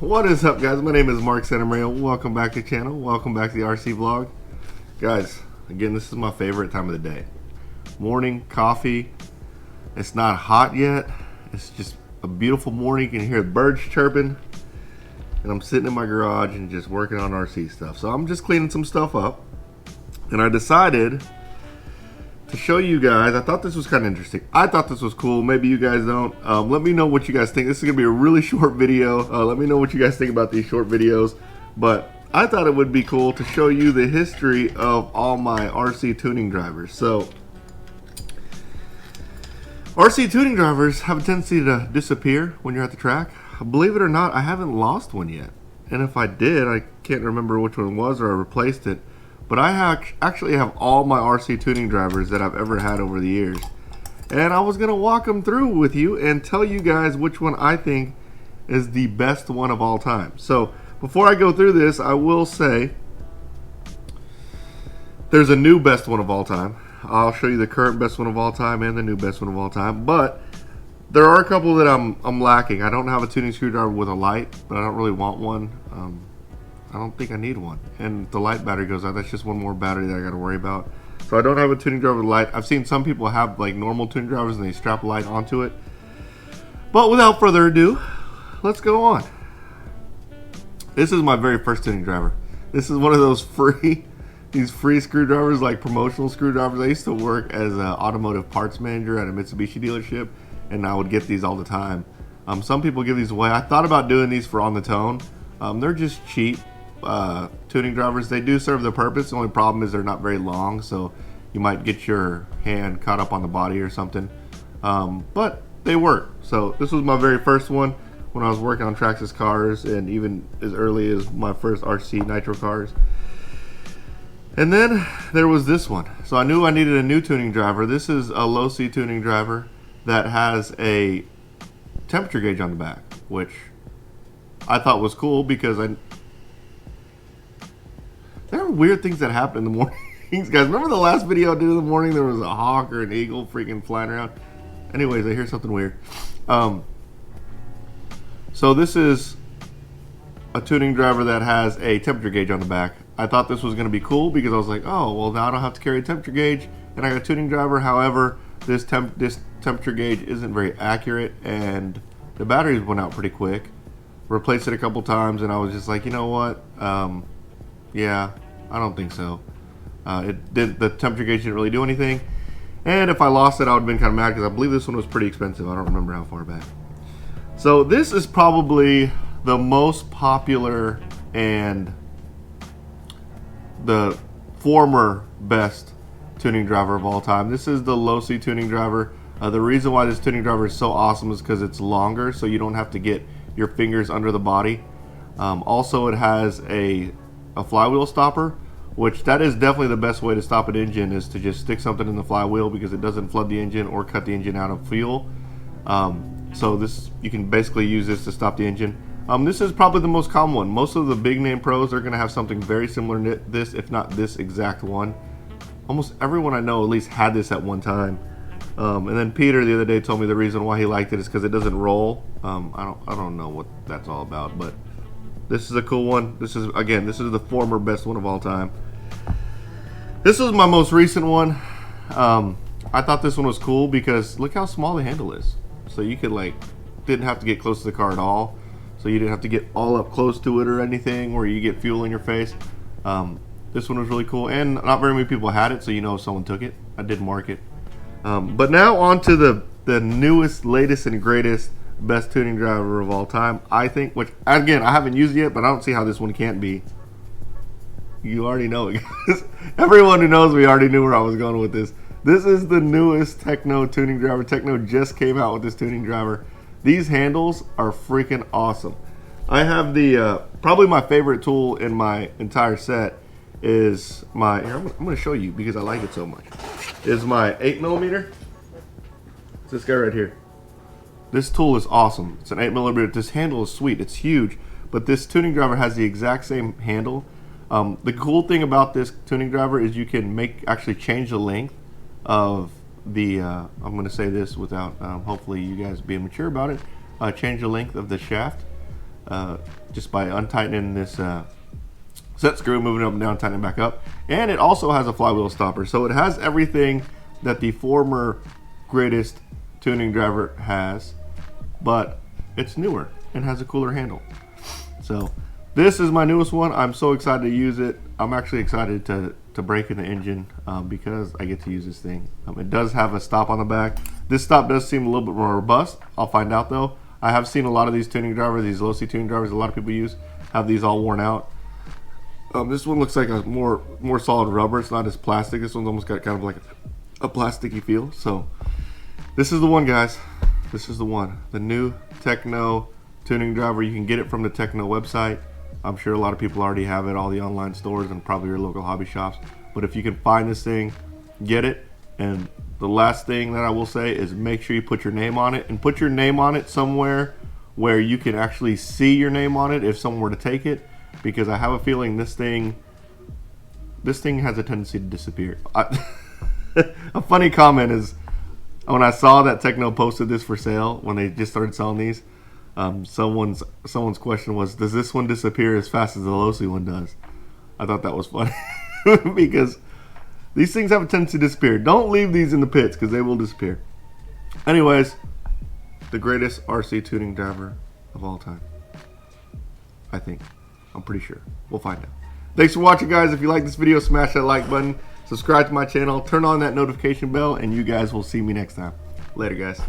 What is up, guys? My name is Mark Santamaria. Welcome back to the channel. Welcome back to the RC vlog. Guys, again, this is my favorite time of the day. Morning, coffee. It's not hot yet. It's just a beautiful morning. You can hear the birds chirping. And I'm sitting in my garage and just working on RC stuff. So I'm just cleaning some stuff up. And I decided to show you guys. I thought this was kind of interesting. I thought this was cool. Maybe you guys don't. Let me know what you guys think. This is going to be a really short video. Let me know what you guys think about these short videos. But I thought it would be cool to show you the history of all my RC tuning drivers. So RC tuning drivers have a tendency to disappear when you're at the track. Believe it or not, I haven't lost one yet. And if I did, I can't remember which one it was, or I replaced it. But I actually have all my RC tuning drivers that I've ever had over the years. And I was going to walk them through with you and tell you guys which one I think is the best one of all time. So before I go through this, I will say there's a new best one of all time. I'll show you the current best one of all time and the new best one of all time. But there are a couple that I'm lacking. I don't have a tuning screwdriver with a light, but I don't really want one. I don't think I need one. And the light battery goes out. That's just one more battery that I got to worry about. So I don't have a tuning driver with light. I've seen some people have like normal tuning drivers and they strap a light onto it. But without further ado, let's go on. This is my very first tuning driver. This is one of those these free screwdrivers, like promotional screwdrivers. I used to work as an automotive parts manager at a Mitsubishi dealership, and I would get these all the time. Some people give these away. I thought about doing these for On the Tone. They're just cheap tuning drivers. They do serve the purpose. The only problem is they're not very long, so you might get your hand caught up on the body or something. But they work. So this was my very first one when I was working on Traxxas cars, and even as early as my first RC Nitro cars. And then there was this one. So I knew I needed a new tuning driver. This is a low C tuning driver that has a temperature gauge on the back, which I thought was cool because there are weird things that happen in the mornings, guys. Remember the last video I did in the morning? There was a hawk or an eagle freaking flying around. Anyways, I hear something weird. So this is a tuning driver that has a temperature gauge on the back. I thought this was going to be cool because I was like, oh, well, now I don't have to carry a temperature gauge, and I got a tuning driver. However, this temperature gauge isn't very accurate, and the batteries went out pretty quick. Replaced it a couple times, and I was just like, you know what? Yeah, I don't think so. The temperature gauge didn't really do anything, and if I lost it, I would have been kind of mad because I believe this one was pretty expensive. I don't remember how far back. So this is probably the most popular and the former best tuning driver of all time. This is the low C tuning driver. The reason why this tuning driver is so awesome is because it's longer, so you don't have to get your fingers under the body. Also, it has a flywheel stopper, which that is definitely the best way to stop an engine, is to just stick something in the flywheel because it doesn't flood the engine or cut the engine out of fuel. So this, you can basically use this to stop the engine. This is probably the most common one. Most of the big name pros are going to have something very similar to this, if not this exact one. Almost everyone I know at least had this at one time. And then Peter the other day told me the reason why he liked it is because it doesn't roll. I don't know what that's all about, but this is a cool one. This is the former best one of all time. This was my most recent one. I thought this one was cool because look how small the handle is. So you could didn't have to get close to the car at all. So you didn't have to get all up close to it or anything where you get fuel in your face. This one was really cool, and not very many people had it, so you know if someone took it. I did mark it. But now on to the newest, latest, and greatest best tuning driver of all time, I think, which again, I haven't used it yet, but I don't see how this one can't be. You already know it, guys. Everyone who knows me already knew where I was going with this. This is the newest Techno tuning driver. Techno just came out with this tuning driver. These handles are freaking awesome. I have the, probably my favorite tool in my entire set is my, here, I'm going to show you because I like it so much, is my 8mm. It's this guy right here. This tool is awesome. It's an 8mm. This handle is sweet. It's huge, but this tuning driver has the exact same handle. The cool thing about this tuning driver is you can actually change the length of the, I'm going to say this without hopefully you guys being mature about it, change the length of the shaft. just by untightening this set screw, moving it up and down, tightening it back up. And it also has a flywheel stopper, so it has everything that the former greatest tuning driver has, but it's newer and has a cooler handle. So this is my newest one. I'm so excited to use it. I'm actually excited to break in the engine because I get to use this thing. It does have a stop on the back. This stop does seem a little bit more robust. I'll find out though. I have seen a lot of these tuning drivers, these low C tuning drivers a lot of people use, have these all worn out. This one looks like a more solid rubber. It's not as plastic. This one's almost got kind of like a plasticky feel. So this is the one, guys. This is the one. The new Techno tuning driver. You can get it from the Techno website. I'm sure a lot of people already have it, all the online stores and probably your local hobby shops. But if you can find this thing, get it. And the last thing that I will say is make sure you put your name on it, and put your name on it somewhere where you can actually see your name on it if someone were to take it, because I have a feeling this thing has a tendency to disappear. A funny comment is when I saw that Techno posted this for sale, when they just started selling these, someone's question was, does this one disappear as fast as the Losi one does? I thought that was funny because these things have a tendency to disappear. Don't leave these in the pits because they will disappear. Anyways, the greatest RC tuning driver of all time. I think. I'm pretty sure. We'll find out. Thanks for watching, guys. If you like this video, smash that like button. Subscribe to my channel. Turn on that notification bell, and you guys will see me next time. Later, guys.